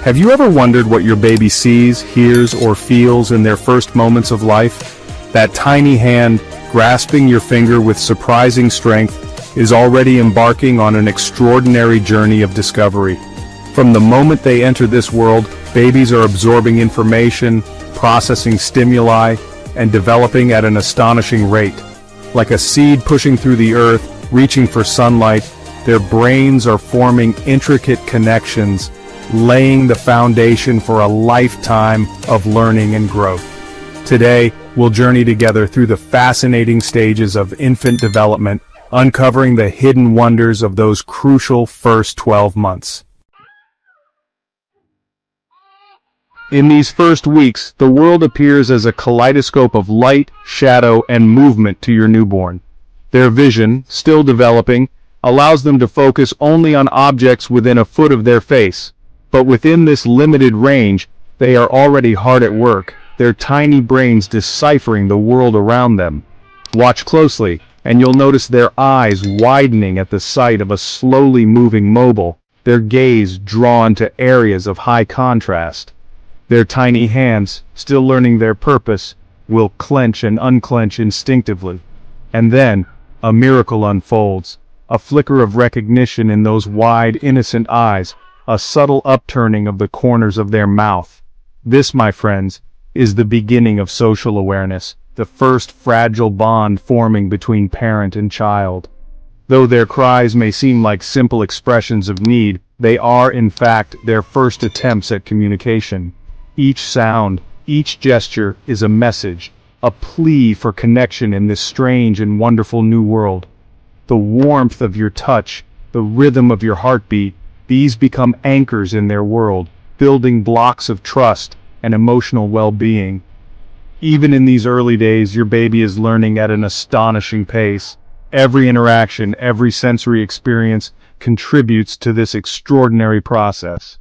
Have you ever wondered what your baby sees, hears, or feels in their first moments of life? That tiny hand, grasping your finger with surprising strength, is already embarking on an extraordinary journey of discovery. From the moment they enter this world, babies are absorbing information, processing stimuli, and developing at an astonishing rate. Like a seed pushing through the earth, reaching for sunlight, their brains are forming intricate connections, laying the foundation for a lifetime of learning and growth. Today, we'll journey together through the fascinating stages of infant development, uncovering the hidden wonders of those crucial first 12 months. In these first weeks, the world appears as a kaleidoscope of light, shadow, and movement to your newborn. Their vision, still developing, allows them to focus only on objects within a foot of their face. But within this limited range, they are already hard at work, their tiny brains deciphering the world around them. Watch closely, and you'll notice their eyes widening at the sight of a slowly moving mobile, their gaze drawn to areas of high contrast. Their tiny hands, still learning their purpose, will clench and unclench instinctively. And then, a miracle unfolds, a flicker of recognition in those wide, innocent eyes, a subtle upturning of the corners of their mouth. This, my friends, is the beginning of social awareness, the first fragile bond forming between parent and child. Though their cries may seem like simple expressions of need, they are, in fact, their first attempts at communication. Each sound, each gesture is a message, a plea for connection in this strange and wonderful new world. The warmth of your touch, the rhythm of your heartbeat, these become anchors in their world, building blocks of trust and emotional well-being. Even in these early days, your baby is learning at an astonishing pace. Every interaction, every sensory experience contributes to this extraordinary process.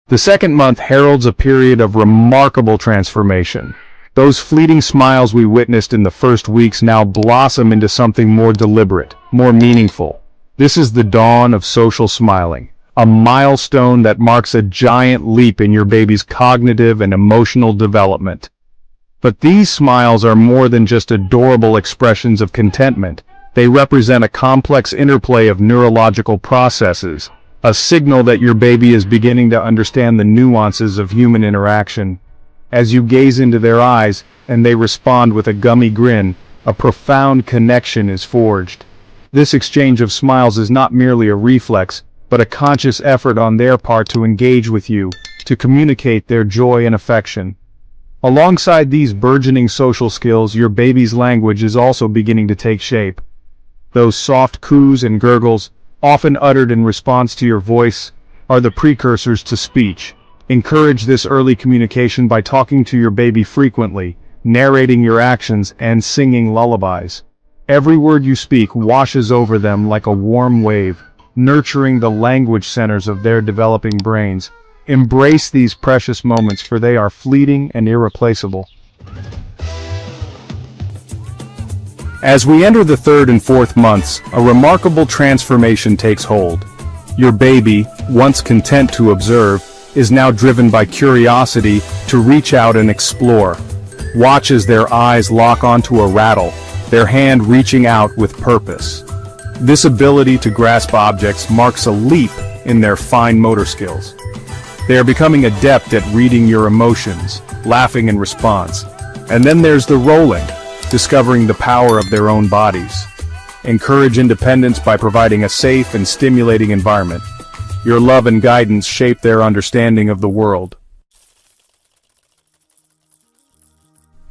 The second month heralds a period of remarkable transformation. Those fleeting smiles we witnessed in the first weeks now blossom into something more deliberate, more meaningful. This is the dawn of social smiling, a milestone that marks a giant leap in your baby's cognitive and emotional development. But these smiles are more than just adorable expressions of contentment. They represent a complex interplay of neurological processes, a signal that your baby is beginning to understand the nuances of human interaction. As you gaze into their eyes, and they respond with a gummy grin, a profound connection is forged. This exchange of smiles is not merely a reflex, but a conscious effort on their part to engage with you, to communicate their joy and affection. Alongside these burgeoning social skills, your baby's language is also beginning to take shape. Those soft coos and gurgles, often uttered in response to your voice, are the precursors to speech. Encourage this early communication by talking to your baby frequently, narrating your actions, and singing lullabies. Every word you speak washes over them like a warm wave, nurturing the language centers of their developing brains. Embrace these precious moments, for they are fleeting and irreplaceable. As we enter the third and fourth months, a remarkable transformation takes hold. Your baby, once content to observe, is now driven by curiosity to reach out and explore. Watch as their eyes lock onto a rattle, their hand reaching out with purpose. This ability to grasp objects marks a leap in their fine motor skills. They are becoming adept at reading your emotions, laughing in response. And then there's the rolling, discovering the power of their own bodies. Encourage independence by providing a safe and stimulating environment. Your love and guidance shape their understanding of the world.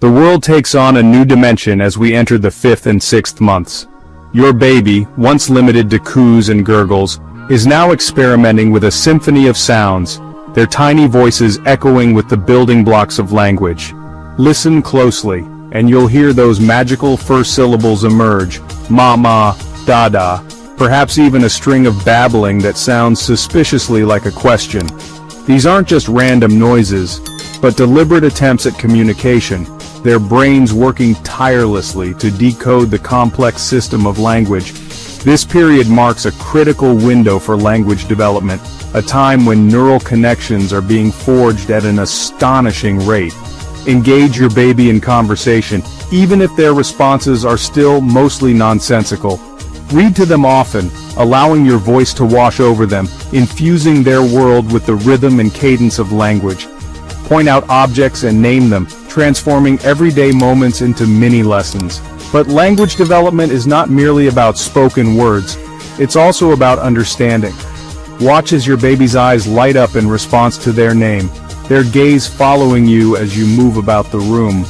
The world takes on a new dimension as we enter the fifth and sixth months. Your baby, once limited to coos and gurgles, is now experimenting with a symphony of sounds, their tiny voices echoing with the building blocks of language. Listen closely, and you'll hear those magical first syllables emerge: mama, dada, perhaps even a string of babbling that sounds suspiciously like a question. These aren't just random noises, but deliberate attempts at communication, their brains working tirelessly to decode the complex system of language. This period marks a critical window for language development, a time when neural connections are being forged at an astonishing rate. Engage your baby in conversation, even if their responses are still mostly nonsensical. Read to them often, allowing your voice to wash over them, infusing their world with the rhythm and cadence of language. Point out objects and name them, transforming everyday moments into mini lessons. But language development is not merely about spoken words, it's also about understanding. Watch as your baby's eyes light up in response to their name, their gaze following you as you move about the room.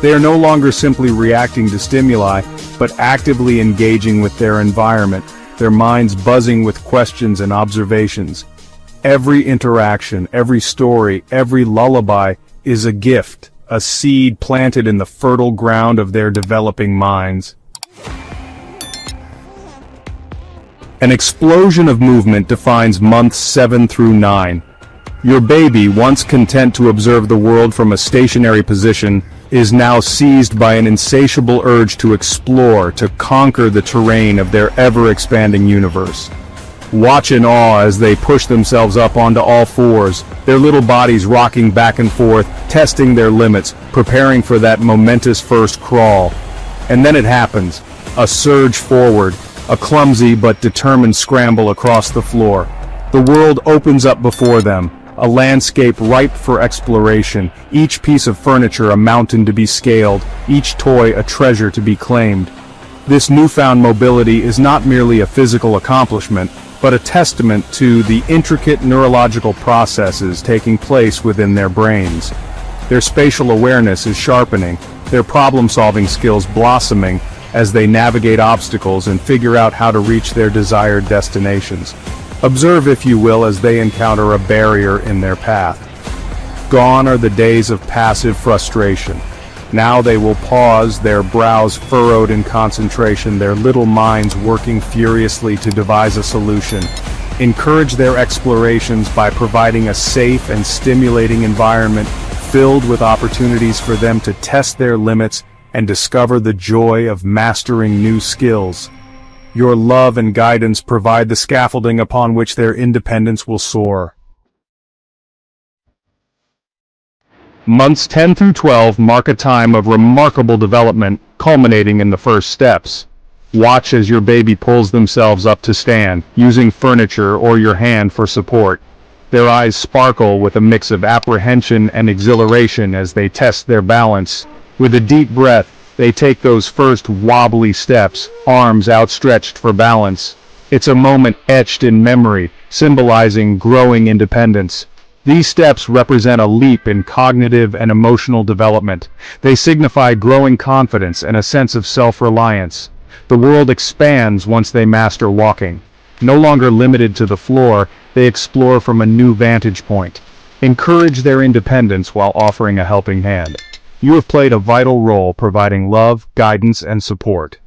They are no longer simply reacting to stimuli, but actively engaging with their environment, their minds buzzing with questions and observations. Every interaction, every story, every lullaby is a gift, a seed planted in the fertile ground of their developing minds. An explosion of movement defines months 7 through 9. Your baby, once content to observe the world from a stationary position, is now seized by an insatiable urge to explore, to conquer the terrain of their ever-expanding universe. Watch in awe as they push themselves up onto all fours, their little bodies rocking back and forth, testing their limits, preparing for that momentous first crawl. And then it happens. A surge forward, a clumsy but determined scramble across the floor. The world opens up before them, a landscape ripe for exploration, each piece of furniture a mountain to be scaled, each toy a treasure to be claimed. This newfound mobility is not merely a physical accomplishment, but a testament to the intricate neurological processes taking place within their brains. Their spatial awareness is sharpening, their problem-solving skills blossoming as they navigate obstacles and figure out how to reach their desired destinations. Observe, if you will, as they encounter a barrier in their path. Gone are the days of passive frustration. Now they will pause, their brows furrowed in concentration, their little minds working furiously to devise a solution. Encourage their explorations by providing a safe and stimulating environment filled with opportunities for them to test their limits and discover the joy of mastering new skills. Your love and guidance provide the scaffolding upon which their independence will soar. Months 10 through 12 mark a time of remarkable development, culminating in the first steps. Watch as your baby pulls themselves up to stand, using furniture or your hand for support. Their eyes sparkle with a mix of apprehension and exhilaration as they test their balance. With a deep breath, they take those first wobbly steps, arms outstretched for balance. It's a moment etched in memory, symbolizing growing independence. These steps represent a leap in cognitive and emotional development. They signify growing confidence and a sense of self-reliance. The world expands once they master walking. No longer limited to the floor, they explore from a new vantage point. Encourage their independence while offering a helping hand. You have played a vital role providing love, guidance, and support.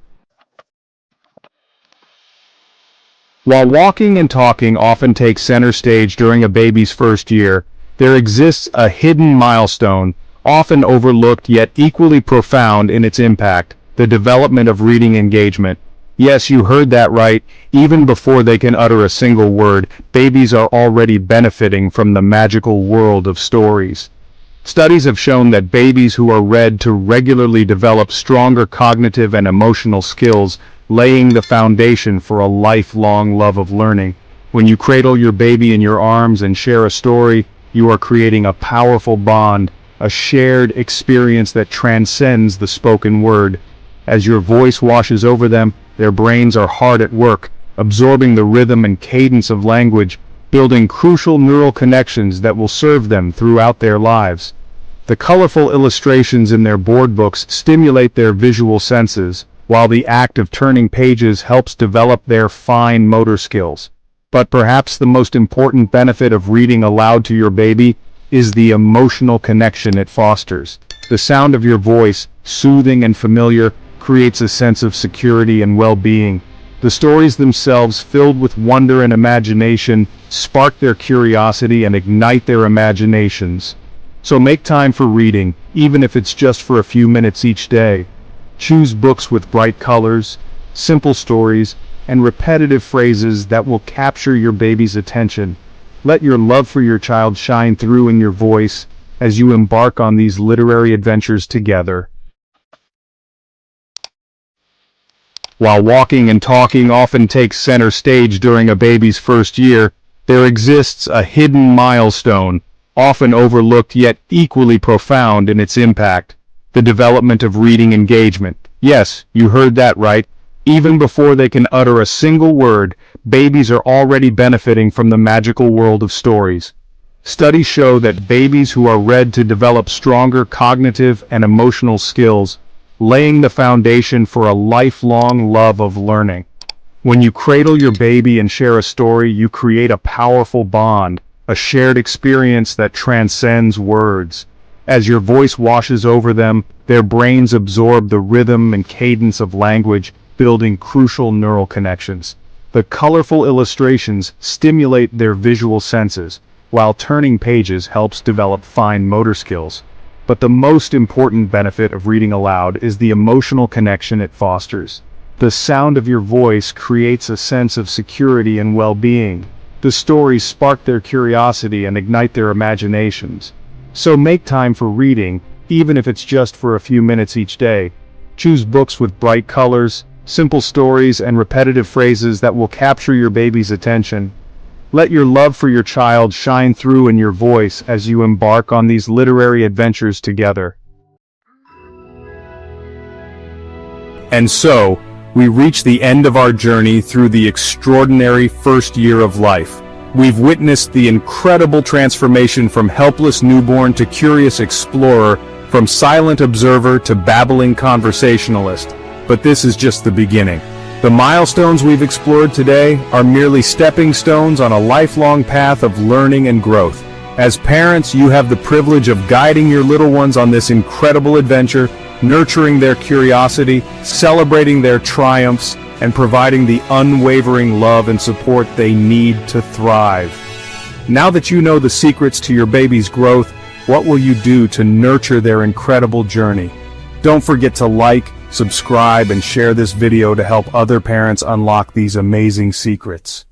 While walking and talking often take center stage during a baby's first year, there exists a hidden milestone, often overlooked yet equally profound in its impact: the development of reading engagement. Yes, you heard that right. Even before they can utter a single word, babies are already benefiting from the magical world of stories. Studies have shown that babies who are read to regularly develop stronger cognitive and emotional skills, laying the foundation for a lifelong love of learning. When you cradle your baby in your arms and share a story, you are creating a powerful bond, a shared experience that transcends the spoken word. As your voice washes over them, their brains are hard at work, absorbing the rhythm and cadence of language, building crucial neural connections that will serve them throughout their lives. The colorful illustrations in their board books stimulate their visual senses, while the act of turning pages helps develop their fine motor skills. But perhaps the most important benefit of reading aloud to your baby is the emotional connection it fosters. The sound of your voice, soothing and familiar, creates a sense of security and well-being. The stories themselves, filled with wonder and imagination, spark their curiosity and ignite their imaginations. So make time for reading, even if it's just for a few minutes each day. Choose books with bright colors, simple stories, and repetitive phrases that will capture your baby's attention. Let your love for your child shine through in your voice as you embark on these literary adventures together. While walking and talking often takes center stage during a baby's first year, there exists a hidden milestone, often overlooked yet equally profound in its impact: the development of reading engagement. Yes, you heard that right. Even before they can utter a single word, babies are already benefiting from the magical world of stories. Studies show that babies who are read to develop stronger cognitive and emotional skills, laying the foundation for a lifelong love of learning. When you cradle your baby and share a story, you create a powerful bond, a shared experience that transcends words. As your voice washes over them, their brains absorb the rhythm and cadence of language, building crucial neural connections. The colorful illustrations stimulate their visual senses, while turning pages helps develop fine motor skills. But the most important benefit of reading aloud is the emotional connection it fosters. The sound of your voice creates a sense of security and well-being. The stories spark their curiosity and ignite their imaginations. So make time for reading, even if it's just for a few minutes each day. Choose books with bright colors, simple stories, and repetitive phrases that will capture your baby's attention. Let your love for your child shine through in your voice as you embark on these literary adventures together. And so, we reach the end of our journey through the extraordinary first year of life. We've witnessed the incredible transformation from helpless newborn to curious explorer, from silent observer to babbling conversationalist. But this is just the beginning. The milestones we've explored today are merely stepping stones on a lifelong path of learning and growth. As parents, you have the privilege of guiding your little ones on this incredible adventure, nurturing their curiosity, celebrating their triumphs, and providing the unwavering love and support they need to thrive. Now that you know the secrets to your baby's growth, what will you do to nurture their incredible journey? Don't forget to like, subscribe, and share this video to help other parents unlock these amazing secrets.